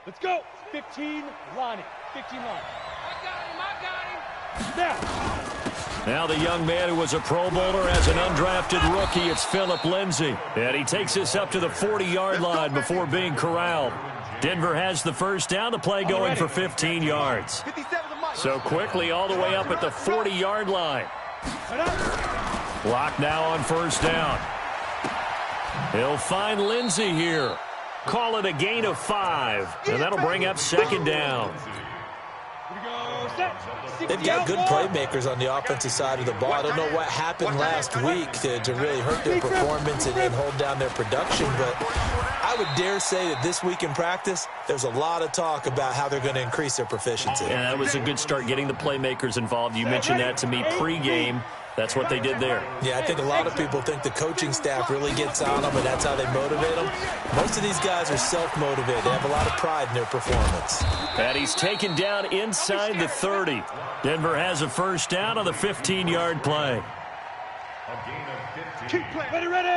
Let's go. 15 lining. 15 line. I got him. Now the young man who was a Pro Bowler as an undrafted rookie, it's Phillip Lindsay. And he takes this up to the 40-yard line before being corralled. Denver has the first down, the play going for 15 yards. So quickly all the way up at the 40-yard line. Block now on first down. He'll find Lindsay here. Call it a gain of 5, and that'll bring up second down. They've got good playmakers on the offensive side of the ball. I don't know what happened last week to really hurt their performance and hold down their production, but I would dare say that this week in practice, there's a lot of talk about how they're going to increase their proficiency. Yeah, that was a good start getting the playmakers involved. You mentioned that to me pregame. That's what they did there. Yeah, I think a lot of people think the coaching staff really gets on them, and that's how they motivate them. Most of these guys are self-motivated. They have a lot of pride in their performance. And he's taken down inside the 30. Denver has a first down on the 15-yard play.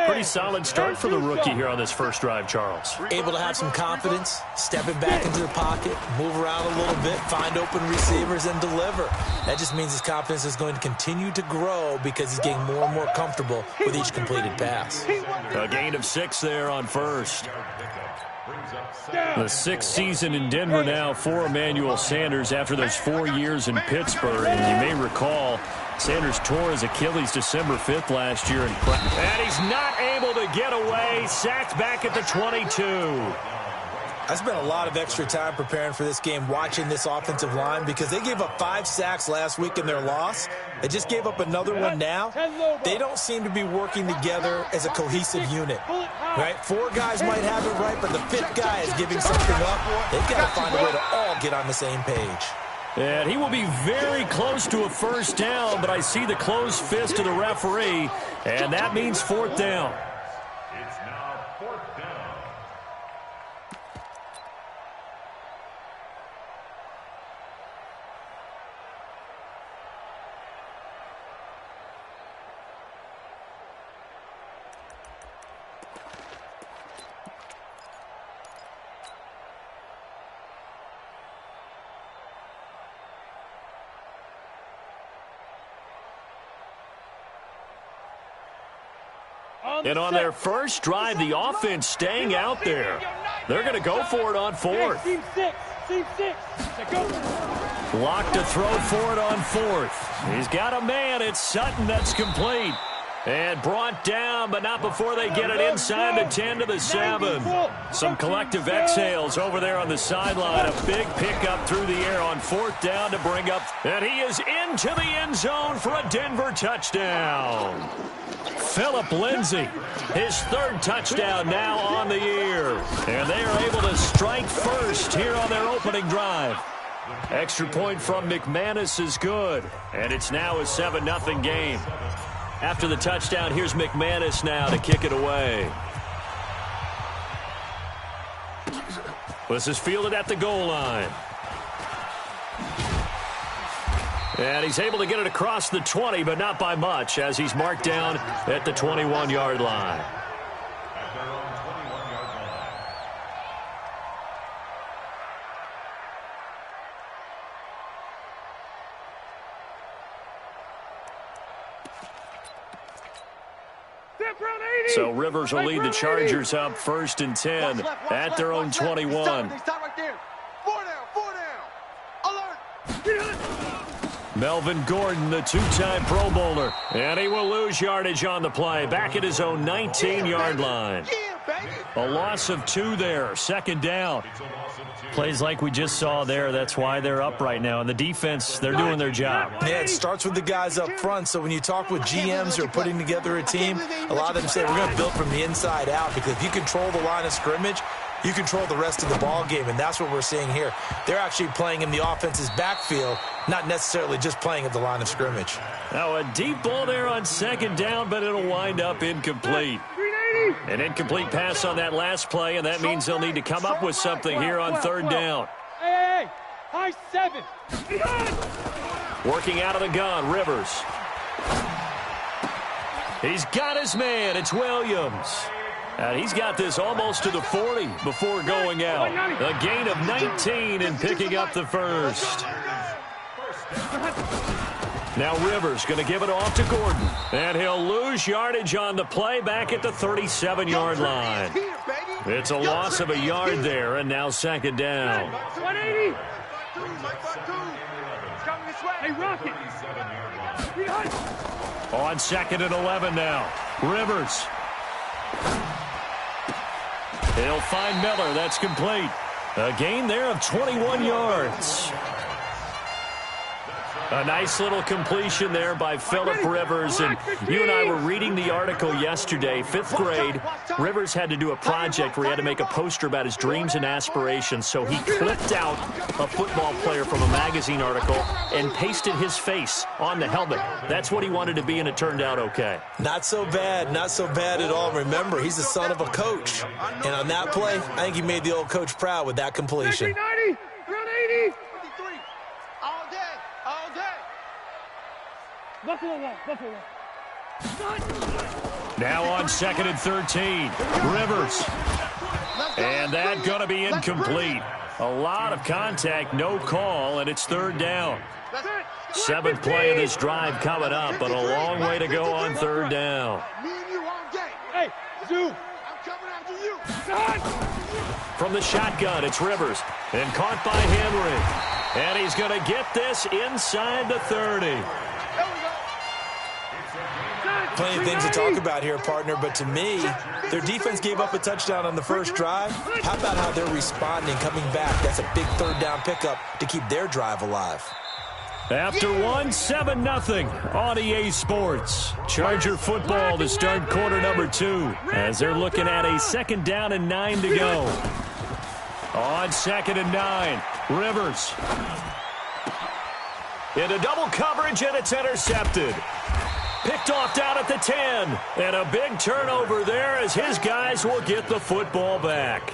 Pretty solid start for the rookie here on this first drive, Charles. Able to have some confidence, stepping back into the pocket, move around a little bit, find open receivers, and deliver. That just means his confidence is going to continue to grow because he's getting more and more comfortable with each completed pass. A gain of 6 there on first. The 6th season in Denver now for Emmanuel Sanders after those 4 years in Pittsburgh. And you may recall, Sanders tore his Achilles December 5th last year in practice. And he's not able to get away. Sacked back at the 22. I spent a lot of extra time preparing for this game watching this offensive line because they gave up 5 sacks last week in their loss. They just gave up another one now. They don't seem to be working together as a cohesive unit. Right? 4 guys might have it right, but the 5th guy is giving something up. They've got to find a way to all get on the same page. And he will be very close to a first down, but I see the closed fist of the referee, and that means 4th down. It's now 4th down. And on their first drive, the offense staying out there. They're going to go for it on 4th. Team 6. Go. Blocked to throw for it on 4th. He's got a man. It's Sutton that's complete. And brought down, but not before they get it inside the 10 to the 7. Some collective exhales over there on the sideline. A big pickup through the air on 4th down to bring up. And he is into the end zone for a Denver touchdown. Phillip Lindsay, his 3rd touchdown now on the year. And they are able to strike first here on their opening drive. Extra point from McManus is good. And it's now a 7-0 game. After the touchdown, here's McManus now to kick it away. This is fielded at the goal line. And he's able to get it across the 20, but not by much, as he's marked down at the 21-yard line. So Rivers will lead the Chargers up 1st and 10 at their own 21. Melvin Gordon, the 2-time Pro Bowler. And he will lose yardage on the play. Back at his own 19-yard line. A loss of 2 there. 2nd down. Plays like we just saw there. That's why they're up right now. And the defense, they're doing their job. Yeah, it starts with the guys up front. So when you talk with GMs who are putting together a team, a lot of them say we're going to build from the inside out. Because if you control the line of scrimmage, you control the rest of the ball game, and that's what we're seeing here. They're actually playing in the offense's backfield, not necessarily just playing at the line of scrimmage. Now a deep ball there on 2nd down, but it'll wind up incomplete. An incomplete pass on that last play, and that means they'll need to come up with something here on 3rd down. Hey, high 7. Working out of the gun, Rivers. He's got his man. It's Williams. And he's got this almost to the 40 before going out. A gain of 19 and picking up the first. Now Rivers going to give it off to Gordon. And he'll lose yardage on the play back at the 37-yard line. It's a loss of a yard there, and now second down. 180. Hey, Rocket. On second and 11 now. Rivers. He'll find Miller. That's complete. A gain there of 21 yards. A nice little completion there by Phillip Rivers. And you and I were reading the article yesterday, 5th grade. Rivers had to do a project where he had to make a poster about his dreams and aspirations. So he clipped out a football player from a magazine article and pasted his face on the helmet. That's what he wanted to be, and it turned out okay. Not so bad. Not so bad at all. Remember, he's the son of a coach. And on that play, I think he made the old coach proud with that completion. 90, 180. Now on second and 13, Rivers. And that's going to be incomplete. A lot of contact, no call, and it's third down. 7th play of this drive coming up, but a long way to go on third down. Hey, Zoo. From the shotgun, it's Rivers. And caught by Henry. And he's going to get this inside the 30. Plenty of things to talk about here, partner, but to me, their defense gave up a touchdown on the first drive. How about how they're responding, coming back? That's a big third down pickup to keep their drive alive. After one, 7-0 on EA Sports. Charger football to start quarter number 2 as they're looking at a 2nd down and 9 to go. On 2nd and 9, Rivers. Into double coverage, and it's intercepted. Picked off down at the 10. And a big turnover there as his guys will get the football back.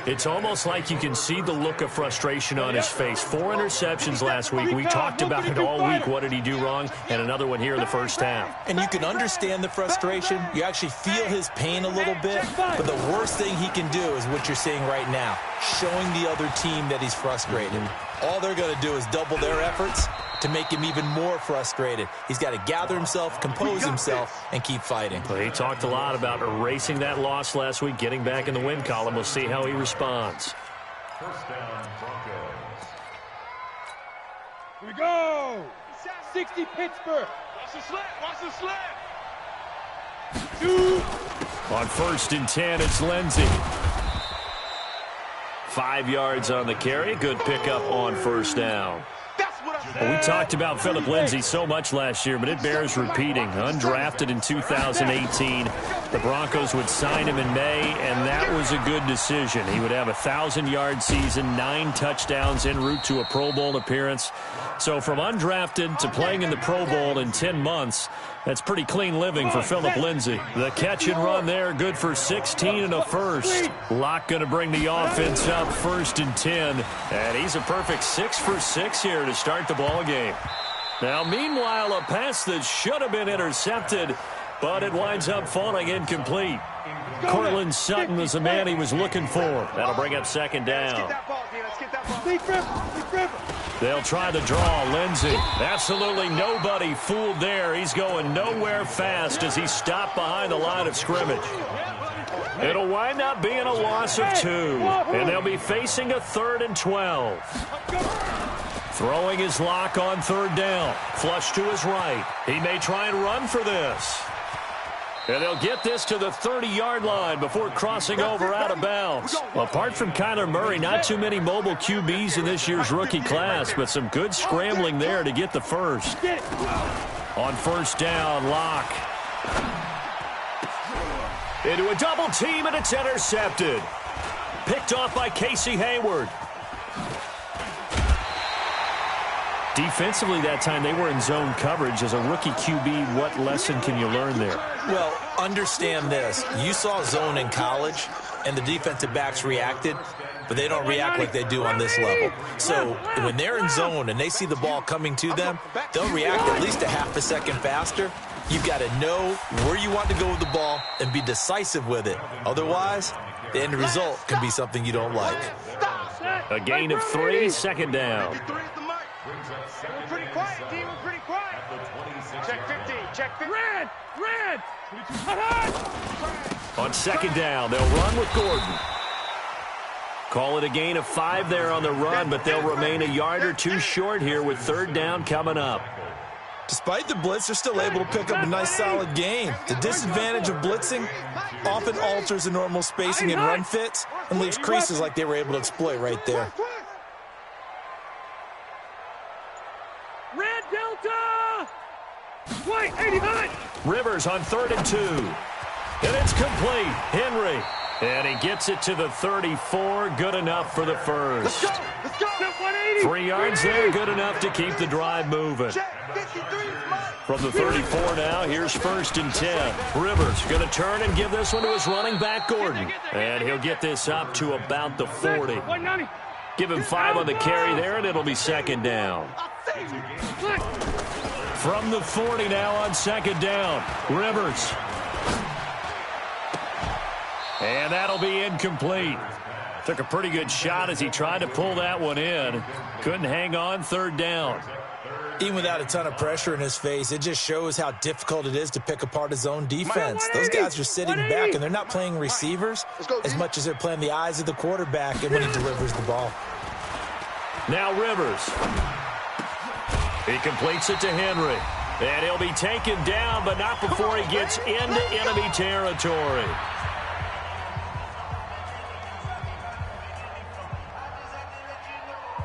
It's almost like you can see the look of frustration on his face. 4 interceptions last week. We talked about it all week. What did he do wrong? And another one here in the first half. And you can understand the frustration. You actually feel his pain a little bit. But the worst thing he can do is what you're seeing right now, showing the other team that he's frustrated. All they're going to do is double their efforts to make him even more frustrated. He's got to gather himself, compose himself, and keep fighting. Well, he talked a lot about erasing that loss last week, getting back in the win column. We'll see how he responds. First down, Broncos. Here we go. 60 Pittsburgh. Watch the slip. Watch the slip. 2. On 1st and 10, it's Lindsey. 5 yards on the carry. Good pickup on 1st down. Well, we talked about Phillip Lindsay so much last year, but it bears repeating. Undrafted in 2018. The Broncos would sign him in May, and that was a good decision. He would have a 1,000-yard season, 9 touchdowns en route to a Pro Bowl appearance. So from undrafted to playing in the Pro Bowl in 10 months, that's pretty clean living for Phillip Lindsay. The catch and run there, good for 16 and a first. Locke going to bring the offense up 1st and 10. And he's a perfect 6 for 6 here to start the ball game. Now, meanwhile, a pass that should have been intercepted, but it winds up falling incomplete. Cortland Sutton was the man he was looking for. That'll bring up 2nd down. They'll try the draw. Lindsey. Absolutely nobody fooled there. He's going nowhere fast as he stopped behind the line of scrimmage. It'll wind up being a loss of 2. And they'll be facing a 3rd and 12. Throwing his Locke on 3rd down. Flush to his right. He may try and run for this. And they'll get this to the 30-yard line before crossing over out of bounds. Apart from Kyler Murray, not too many mobile QBs in this year's rookie class, but some good scrambling there to get the first. On 1st down, Locke. Into a double team, and it's intercepted. Picked off by Casey Hayward. Defensively that time, they were in zone coverage. As a rookie QB, what lesson can you learn there? Well, understand this. You saw zone in college, and the defensive backs reacted. but they don't react like they do on this level. So when they're in zone and they see the ball coming to them, they'll react at least a half a second faster. You've got to know where you want to go with the ball and be decisive with it. Otherwise, the end result can be something you don't like. A gain of 3, second down. We're pretty quiet, team. We're pretty quiet. Check 15. Check 15. Red! Red! On second down, they'll run with Gordon. Call it a gain of 5 there on the run, but they'll remain a yard or two short here with third down coming up. Despite the blitz, they're still able to pick up a nice, solid gain. The disadvantage of blitzing often alters the normal spacing and run fits and leaves creases like they were able to exploit right there. Red Delta! White 89! Rivers on 3rd and 2. And it's complete. Henry. And he gets it to the 34. Good enough for the first. Let's go! Let's go! 180! 3 yards there. Good enough to keep the drive moving. From the 34 now, here's 1st and 10. Rivers going to turn and give this one to his running back, Gordon. And he'll get this up to about the 40. Give him 5 on the carry there, and it'll be second down. From the 40 now on second down. Rivers. And that'll be incomplete. Took a pretty good shot as he tried to pull that one in. Couldn't hang on, third down. Even without a ton of pressure in his face, it just shows how difficult it is to pick apart his own defense. Those guys are sitting back, and they're not playing receivers as much as they're playing the eyes of the quarterback and when he delivers the ball. Now Rivers. He completes it to Henry. And he'll be taken down, but not before he gets into enemy territory.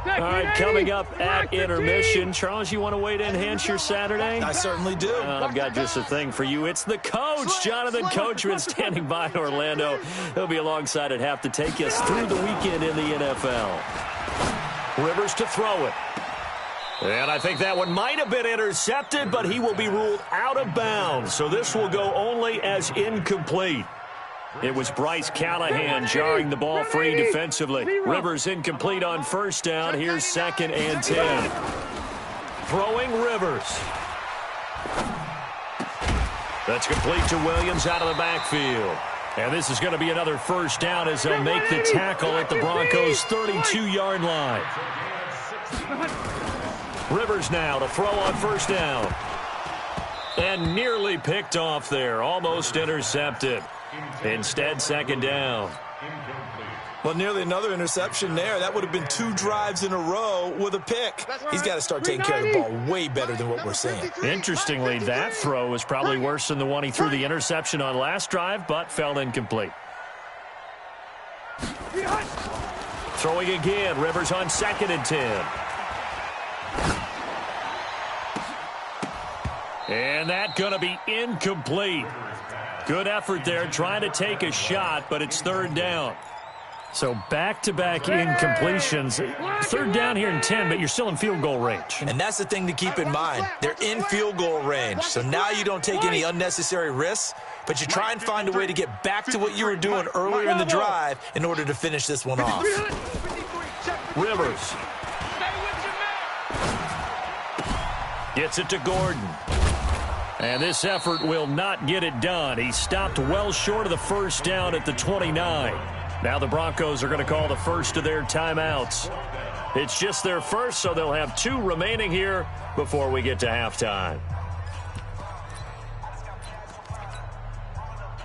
All right, coming up at intermission. Charles, you want to wait to enhance your Saturday? I certainly do. I've got just a thing for you. It's the coach, Jonathan Coachman, standing by in Orlando. He'll be alongside at half to take us through the weekend in the NFL. Rivers to throw it. And I think that one might have been intercepted, but he will be ruled out of bounds. So this will go only as incomplete. It was Bryce Callahan jarring the ball free defensively. Rivers incomplete on first down. Here's 2nd and 10. Throwing Rivers. That's complete to Williams out of the backfield. And this is going to be another first down as they'll make the tackle at the Broncos' 32-yard line. Rivers now to throw on first down. And nearly picked off there. Almost intercepted. Instead, second down. Well, nearly another interception there. That would have been 2 drives in a row with a pick. He's got to start taking care of the ball way better than what we're seeing. Interestingly, that throw was probably worse than the one he threw the interception on last drive, but fell incomplete. Throwing again. Rivers on 2nd and 10. And that going to be incomplete. Good effort there, trying to take a shot, but it's third down. So back-to-back incompletions. Third down here in 10, but you're still in field goal range. And that's the thing to keep in mind. They're in field goal range. So now you don't take any unnecessary risks, but you try and find a way to get back to what you were doing earlier in the drive in order to finish this one off. Rivers. Gets it to Gordon. And this effort will not get it done. He stopped well short of the first down at the 29. Now the Broncos are going to call the first of their timeouts. It's just their first, so they'll have 2 remaining here before we get to halftime.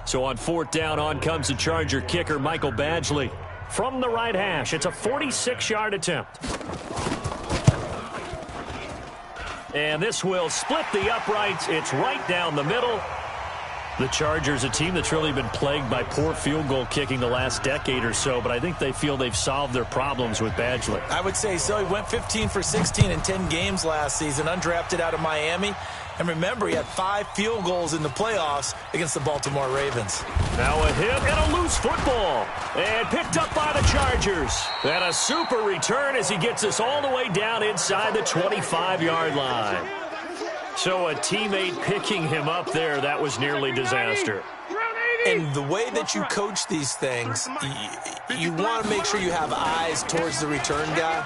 So on 4th down, on comes the Charger kicker, Michael Badgley. From the right hash, it's a 46-yard attempt. And this will split the uprights. It's right down the middle. The Chargers, a team that's really been plagued by poor field goal kicking the last decade or so, but I think they feel they've solved their problems with Badgley. I would say so. He went 15 for 16 in 10 games last season, undrafted out of Miami. And remember, he had 5 field goals in the playoffs against the Baltimore Ravens. Now a hit and a loose football. And picked up by the Chargers. And a super return as he gets us all the way down inside the 25-yard line. So a teammate picking him up there, that was nearly disaster. And the way that you coach these things, you want to make sure you have eyes towards the return guy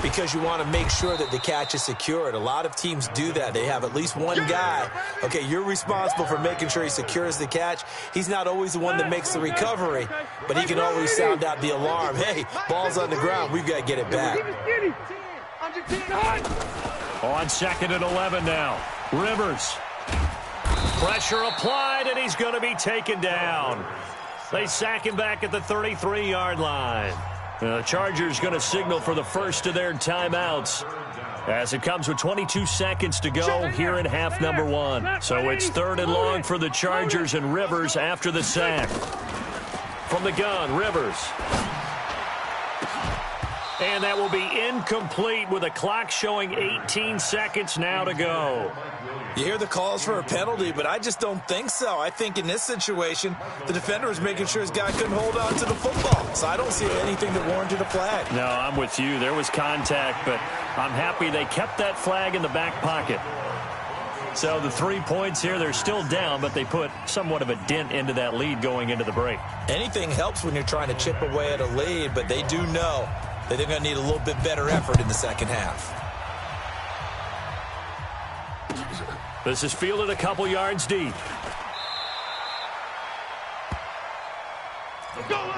because you want to make sure that the catch is secured. A lot of teams do that. They have at least one guy. Okay, you're responsible for making sure he secures the catch. He's not always the one that makes the recovery, but he can always sound out the alarm. Hey, ball's on the ground. We've got to get it back. On 2nd and 11 now. Rivers. Pressure applied, and he's going to be taken down. They sack him back at the 33-yard line. The Chargers going to signal for the first of their timeouts as it comes with 22 seconds to go here in half number 1. So it's 3rd and long for the Chargers and Rivers after the sack. From the gun, Rivers. And that will be incomplete with a clock showing 18 seconds now to go. You hear the calls for a penalty, but I just don't think so. I think in this situation, the defender was making sure his guy couldn't hold on to the football. So I don't see anything that warranted a flag. No, I'm with you. There was contact, but I'm happy they kept that flag in the back pocket. So the 3 points here, they're still down, but they put somewhat of a dent into that lead going into the break. Anything helps when you're trying to chip away at a lead, but they do know that they're going to need a little bit better effort in the second half. This is fielded a couple yards deep. Let's go.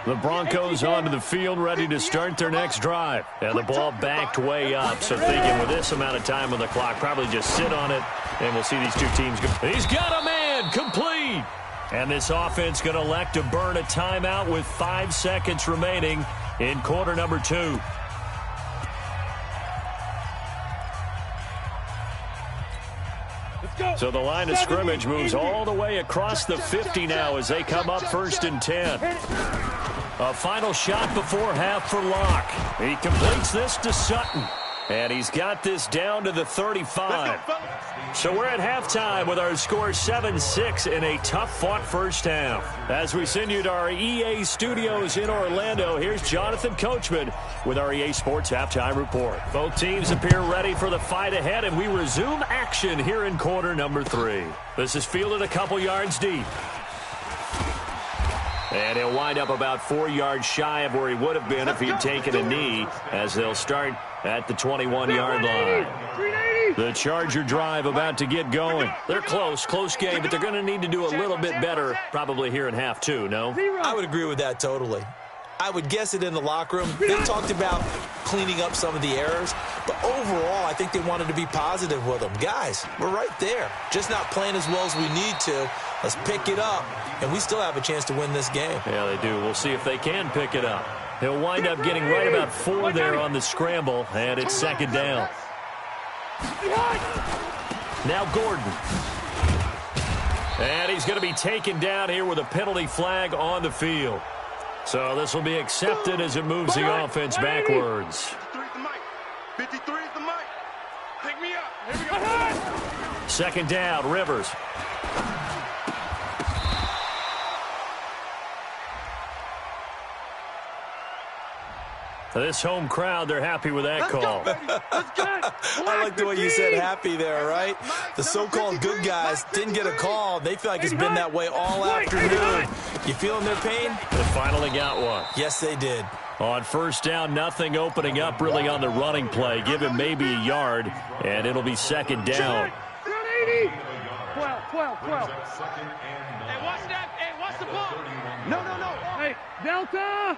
The Broncos onto the field, ready to start their next drive. And the ball backed way up, so thinking with this amount of time on the clock, probably just sit on it, and we'll see these two teams go. He's got a man, complete. And this offense going to elect to burn a timeout with 5 seconds remaining in quarter number 2. So the line of scrimmage moves all the way across the 50 now as they come up 1st and 10. A final shot before half for Locke. He completes this to Sutton. And he's got this down to the 35. So we're at halftime with our score 7-6 in a tough-fought first half. As we send you to our EA studios in Orlando, here's Jonathan Coachman with our EA Sports Halftime Report. Both teams appear ready for the fight ahead, and we resume action here in quarter number 3. This is fielded a couple yards deep. And he'll wind up about 4 yards shy of where he would have been if he'd taken a knee, as they'll start at the 21-yard line. The Charger drive about to get going. They're close game, but they're going to need to do a little bit better probably here in half 2, no? I would agree with that totally. I would guess it in the locker room. They talked about cleaning up some of the errors, but overall, I think they wanted to be positive with them. Guys, we're right there. Just not playing as well as we need to. Let's pick it up, and we still have a chance to win this game. Yeah, they do. We'll see if they can pick it up. He'll wind up getting right about 4 there on the scramble, and it's 2nd down. Now Gordon. And he's going to be taken down here with a penalty flag on the field. So this will be accepted as it moves the offense backwards. 53 is the mic. Pick me up. Here we go. 2nd down, Rivers. This home crowd, they're happy with that call. I like the way you said happy there, right? The so-called good guys didn't get a call. They feel like it's been that way all afternoon. You feeling their pain? They finally got one. Yes, they did. On 1st down, nothing opening up really on the running play. Give him maybe a yard, and it'll be 2nd down. 12. Hey, watch that. Hey, watch the ball. No. Hey, Delta.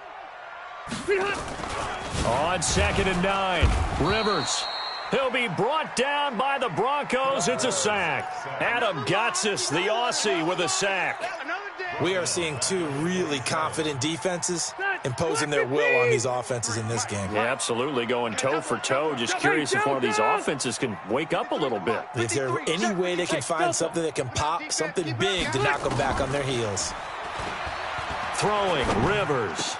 On 2nd and 9, Rivers. He'll be brought down by the Broncos. It's a sack. Adam Gotsis, the Aussie, with a sack. We are seeing 2 really confident defenses imposing their will on these offenses in this game. Yeah, absolutely, going toe for toe. Just curious if one of these offenses can wake up a little bit. Is there any way they can find something that can pop, something big to knock them back on their heels? Throwing, Rivers.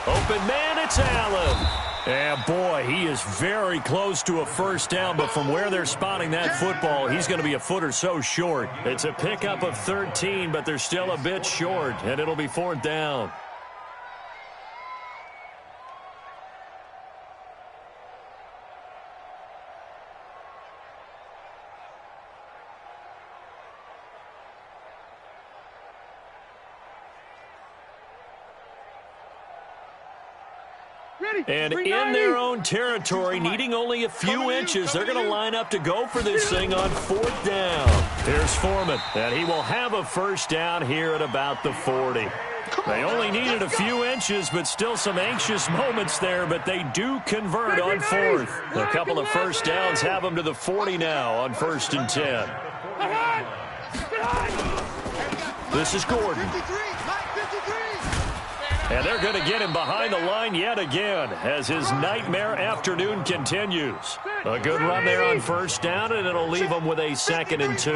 Open man, it's Allen. And boy, he is very close to a 1st down, but from where they're spotting that football, he's going to be a foot or so short. It's a pickup of 13, but they're still a bit short, and it'll be 4th down. And in their own territory, needing only a few inches, they're going to line up to go for this thing on 4th down. Here's Foreman, and he will have a first down here at about the 40. They only needed a few inches, but still some anxious moments there, but they do convert on 4th. A couple of first downs have them to the 40 now on 1st and 10. This is Gordon. And they're going to get him behind the line yet again as his nightmare afternoon continues. A good run there on first down, and it'll leave him with a 2nd and 2.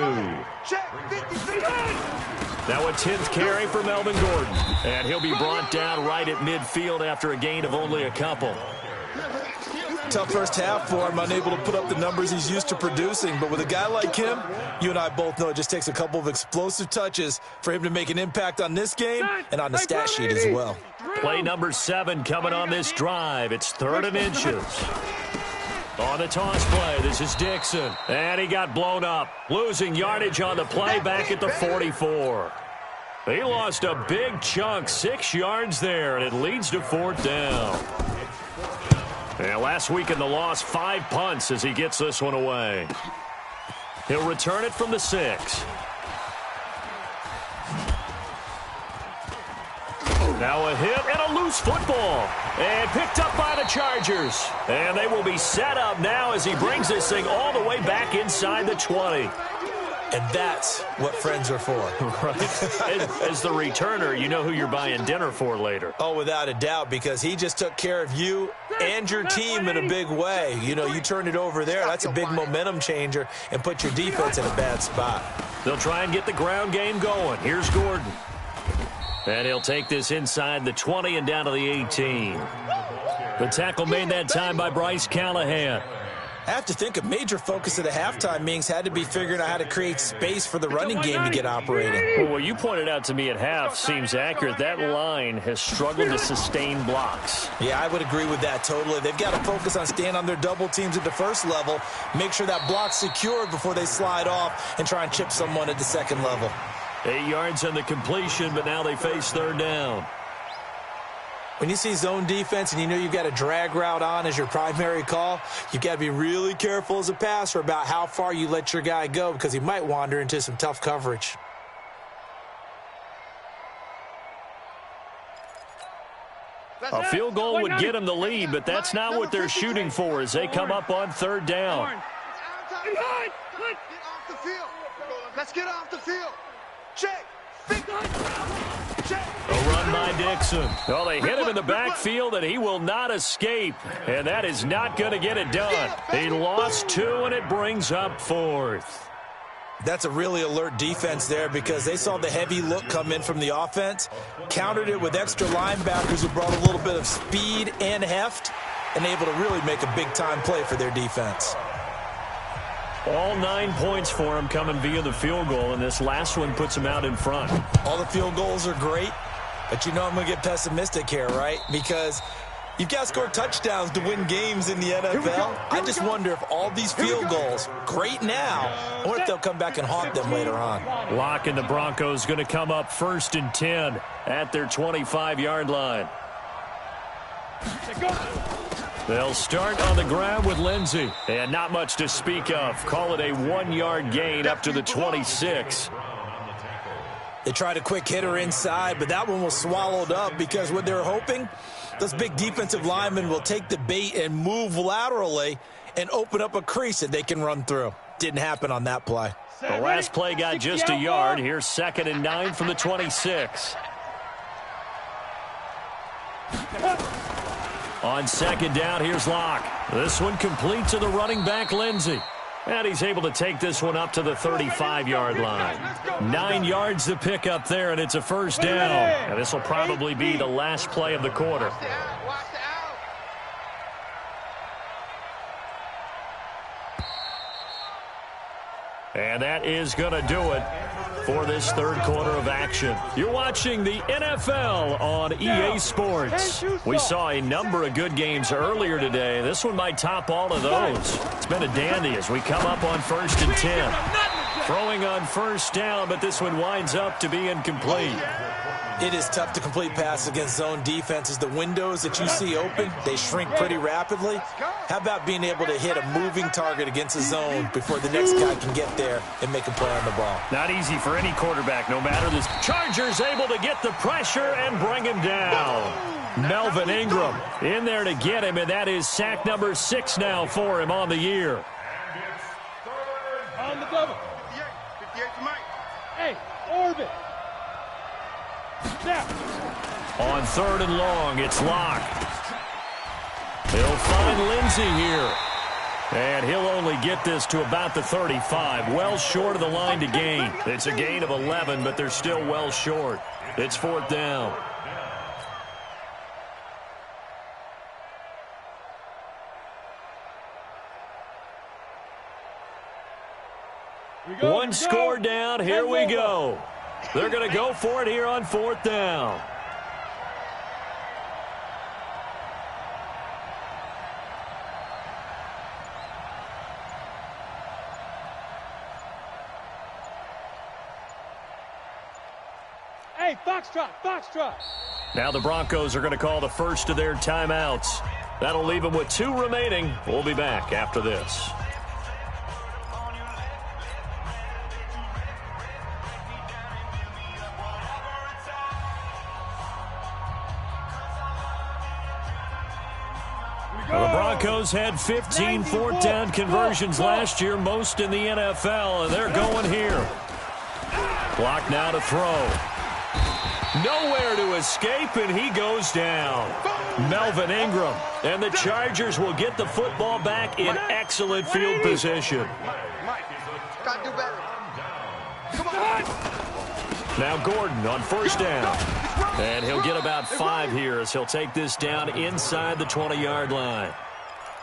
Now a 10th carry for Melvin Gordon. And he'll be brought down right at midfield after a gain of only a couple. Tough first half for him, unable to put up the numbers he's used to producing. But with a guy like him, you and I both know it just takes a couple of explosive touches for him to make an impact on this game and on the stat sheet as well. Play number 7 coming on this drive. It's 3rd and inches. On the toss play, this is Dixon. And he got blown up, losing yardage on the play back at the 44. He lost a big chunk, 6 yards there, and it leads to 4th down. And last week in the loss, 5 punts as he gets this one away. He'll return it from the 6. Now a hit and a loose football. And picked up by the Chargers. And they will be set up now as he brings this thing all the way back inside the 20. And that's what friends are for. Right. As the returner, you know who you're buying dinner for later. Oh, without a doubt, because he just took care of you and your team in a big way. You know, you turned it over there. That's a big momentum changer and put your defense in a bad spot. They'll try and get the ground game going. Here's Gordon. And he'll take this inside the 20 and down to the 18. The tackle made that time by Bryce Callahan. I have to think a major focus of the halftime meetings had to be figuring out how to create space for the running game to get operating. Well, what you pointed out to me at half seems accurate. That line has struggled to sustain blocks. Yeah, I would agree with that totally. They've got to focus on staying on their double teams at the first level, make sure that block's secured before they slide off and try and chip someone at the second level. 8 yards on the completion, but now they face 3rd down. When you see zone defense and you know you've got a drag route on as your primary call, you've got to be really careful as a passer about how far you let your guy go because he might wander into some tough coverage. A field goal would get them the lead, but that's not what they're shooting for as they come up on 3rd down. Get off the field. Let's get off the field. Check. A run by Dixon. Well, they hit him in the backfield, and he will not escape. And that is not going to get it done. He lost 2, and it brings up 4th. That's a really alert defense there because they saw the heavy look come in from the offense, countered it with extra linebackers who brought a little bit of speed and heft, and able to really make a big-time play for their defense. All 9 points for him coming via the field goal, and this last one puts him out in front. All the field goals are great, but you know I'm going to get pessimistic here, right? Because you've got to score touchdowns to win games in the NFL. I just wonder if all these field goals, great now, or if they'll come back and haunt them later on. Locke and the Broncos going to come up 1st and 10 at their 25-yard line. They'll start on the ground with Lindsey. And not much to speak of. Call it a 1-yard gain up to the 26. They tried a quick hitter inside, but that one was swallowed up because what they're hoping, those big defensive linemen will take the bait and move laterally and open up a crease that they can run through. Didn't happen on that play. The last play got just a yard. Here's 2nd and 9 from the 26. On 2nd down, here's Locke. This one complete to the running back, Lindsey. And he's able to take this one up to the 35-yard line. 9 yards to pick up there, and it's a first down. And this will probably be the last play of the quarter. And that is going to do it for this 3rd quarter of action. You're watching the NFL on EA Sports. We saw a number of good games earlier today. This one might top all of those. It's been a dandy as we come up on 1st and 10. Throwing on 1st down, but this one winds up to be incomplete. It is tough to complete passes against zone defenses. The windows that you see open, they shrink pretty rapidly. How about being able to hit a moving target against a zone before the next guy can get there and make a play on the ball? Not easy for any quarterback, no matter this. Chargers able to get the pressure and bring him down. Melvin Ingram in there to get him, and that is sack number 6 now for him on the year. On the double. 58 to Mike. Hey, orbit. Snap. On 3rd and long, it's Locke. He'll find Lindsey here. And he'll only get this to about the 35. Well short of the line to gain. It's a gain of 11, but they're still well short. It's 4th down. One score down. Here we go. They're going to go for it here on 4th down. Hey, Foxtrot, Foxtrot. Now the Broncos are going to call the first of their timeouts. That'll leave them with 2 remaining. We'll be back after this. The Broncos had 15 4th down conversions last year, most in the NFL, and they're going here. Clock now to throw. Nowhere to escape, and he goes down. Melvin Ingram. And the Chargers will get the football back in excellent field position. Gotta do better. Come on. Now Gordon on 1st down. And he'll get about 5 here as he'll take this down inside the 20-yard line.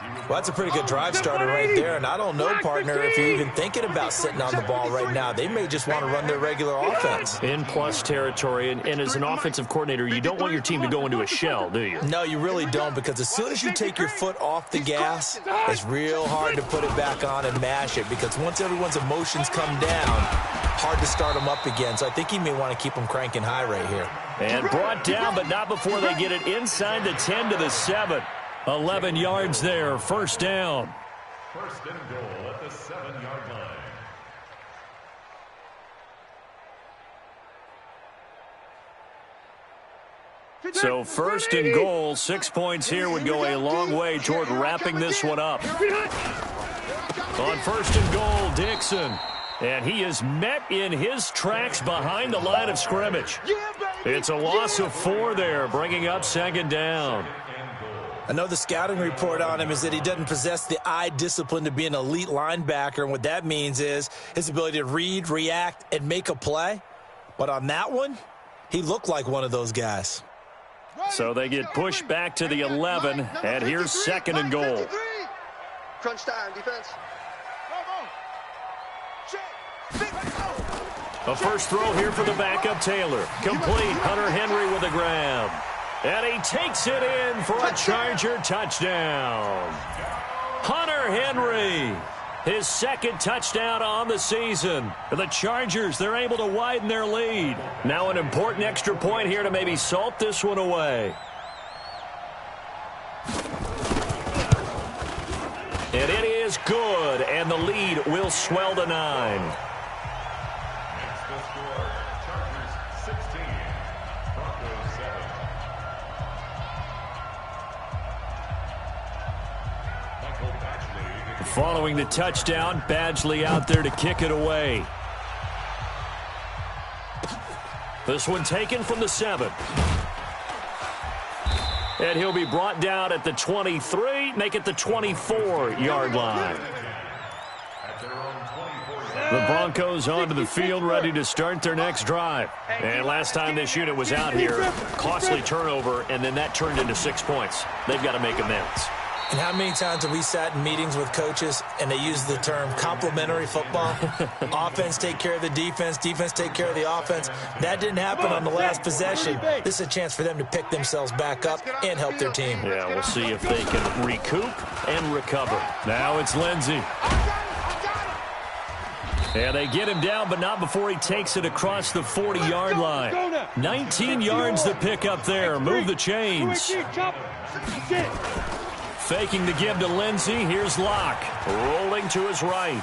Well, that's a pretty good drive starter right there. And I don't know, partner, if you're even thinking about sitting on the ball right now. They may just want to run their regular offense. In plus territory, and as an offensive coordinator, you don't want your team to go into a shell, do you? No, you really don't, because as soon as you take your foot off the gas, it's real hard to put it back on and mash it, because once everyone's emotions come down, hard to start them up again. So I think he may want to keep them cranking high right here. And brought down, but not before they get it inside the 10 to the 7. 11 yards there, 1st down. 1st and goal at the 7-yard line. So 1st and goal, 6 points here would go a long way toward wrapping this one up. On 1st and goal, Dixon. And he is met in his tracks behind the line of scrimmage. It's a loss of 4 there, bringing up 2nd down. I know the scouting report on him is that he doesn't possess the eye discipline to be an elite linebacker, and what that means is his ability to read, react, and make a play. But on that one, he looked like one of those guys. So they get pushed back to the 11, and here's 2nd and goal. Crunch time, defense. A first throw here for the backup Taylor. Complete. Hunter Henry with a grab. And he takes it in for a Charger touchdown. Hunter Henry, his 2nd touchdown on the season. The Chargers, they're able to widen their lead. Now an important extra point here to maybe salt this one away. And it is good, and the lead will swell to 9. Following the touchdown, Badgley out there to kick it away. This one taken from the 7. And he'll be brought down at the 23, make it the 24-yard line. The Broncos onto the field, ready to start their next drive. And last time this unit was out here, costly turnover, and then that turned into 6 points. They've got to make amends. And how many times have we sat in meetings with coaches and they use the term complementary football? Offense take care of the defense, defense take care of the offense. That didn't happen on the last possession. This is a chance for them to pick themselves back up and help their team. Yeah, we'll see if they can recoup and recover. Now it's Lindsey. And they get him down, but not before he takes it across the 40-yard line. 19 yards to pick up there. Move the chains. Faking the give to Lindsey. Here's Locke. Rolling to his right.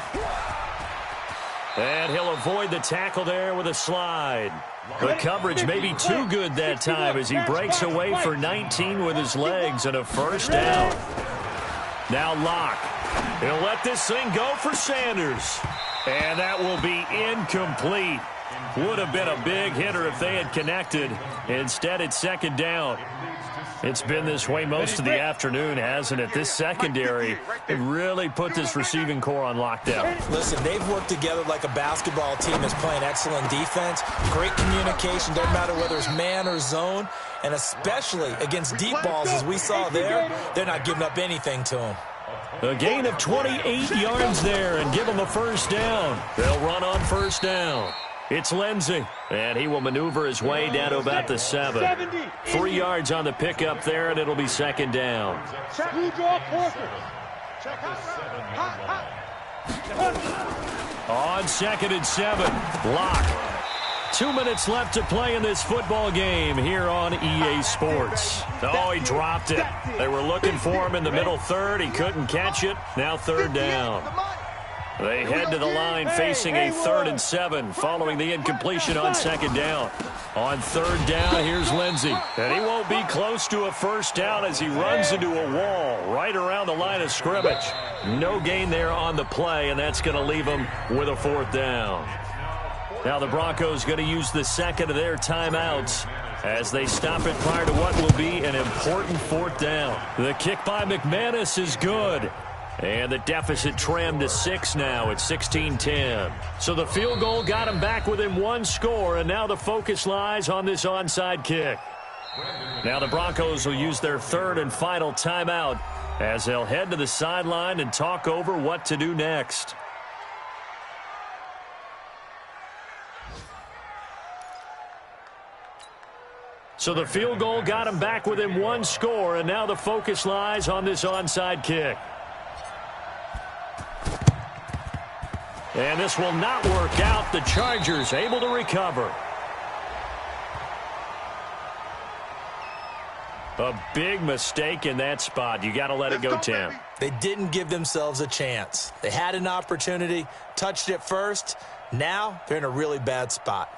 And he'll avoid the tackle there with a slide. The coverage may be too good that time as he breaks away for 19 with his legs and a first down. Now Locke. He'll let this thing go for Sanders. And that will be incomplete. Would have been a big hitter if they had connected. Instead, it's second down. It's been this way most of the afternoon, hasn't it? This secondary really put this receiving core on lockdown. Listen, they've worked together like a basketball team that's playing excellent defense. Great communication, doesn't matter whether it's man or zone. And especially against deep balls, as we saw there, they're not giving up anything to them. A gain of 28 yards there and give them a first down. They'll run on first down. It's Lindsey, and he will maneuver his way down to about the 7. 3 yards on the pickup there, and it'll be second down. On second and 7, Locke. 2 minutes left to play in this football game here on EA Sports. Oh, he dropped it. They were looking for him in the middle third. He couldn't catch it. Now third down. They head to the line facing a 3rd and 7 following the incompletion on second down. On third down, here's Lindsey. And he won't be close to a first down as he runs into a wall right around the line of scrimmage. No gain there on the play, and that's going to leave him with a 4th down. Now the Broncos going to use the second of their timeouts as they stop it prior to what will be an important 4th down. The kick by McManus is good. And the deficit trimmed to 6 now at 16-10. So the field goal got him back within 1 score, and now the focus lies on this onside kick. Now the Broncos will use their 3rd and final timeout as they'll head to the sideline and talk over what to do next. So the field goal got him back within 1 score, and now the focus lies on this onside kick. And this will not work out. The Chargers able to recover. A big mistake in that spot. You got to let it go, Tim. They didn't give themselves a chance. They had an opportunity, touched it first. Now they're in a really bad spot.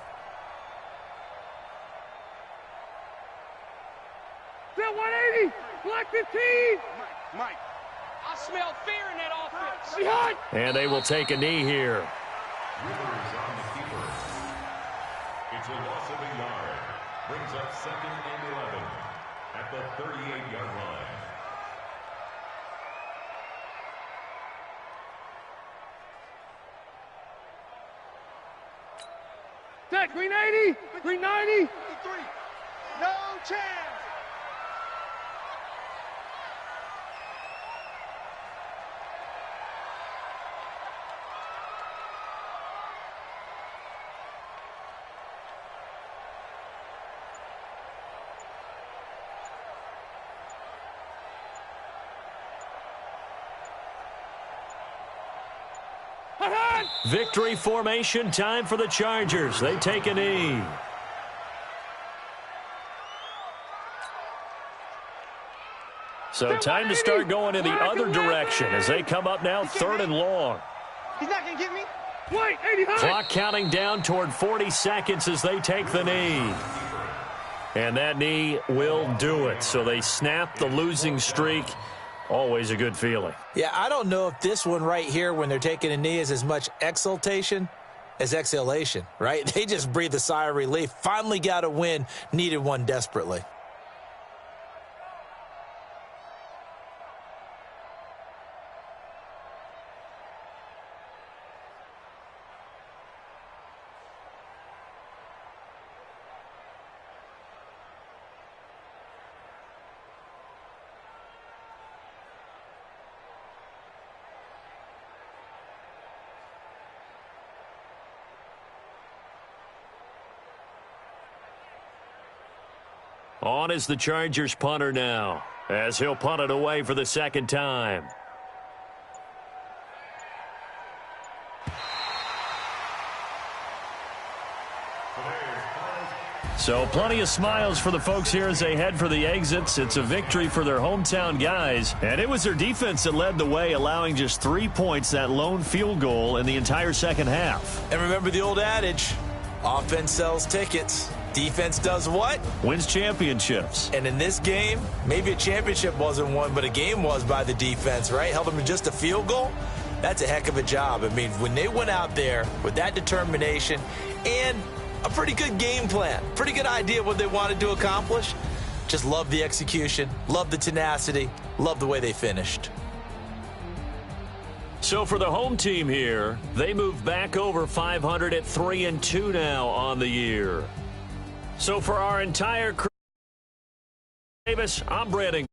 Still 180. Black 15. Mike. I smell fear in that offense. And they will take a knee here. Rivers on the keeper. It's a loss of a yard. Brings up 2nd and 11 at the 38-yard line. Set, green 80. Green 90. No chance. Victory formation, time for the Chargers. They take a knee. So time to start going in the other direction as they come up now 3rd and long. He's not going to get me. Wait, 80 high. Clock counting down toward 40 seconds as they take the knee. And that knee will do it. So they snap the losing streak. Always a good feeling. Yeah, I don't know if this one right here when they're taking a knee is as much exultation as exhalation, right? They just breathe a sigh of relief. Finally got a win, needed one desperately. On is the Chargers punter now, as he'll punt it away for the 2nd time. So plenty of smiles for the folks here as they head for the exits. It's a victory for their hometown guys. And it was their defense that led the way, allowing just 3 points, that lone field goal in the entire second half. And remember the old adage, offense sells tickets. Defense does what? Wins championships. And in this game, maybe a championship wasn't won, but a game was by the defense, right? Held them to just a field goal. That's a heck of a job. I mean, when they went out there with that determination and a pretty good game plan, pretty good idea what they wanted to accomplish, just love the execution, love the tenacity, love the way they finished. So for the home team here, they move back over 500 at 3-2 now on the year. So for our entire crew, Davis, I'm Brandon.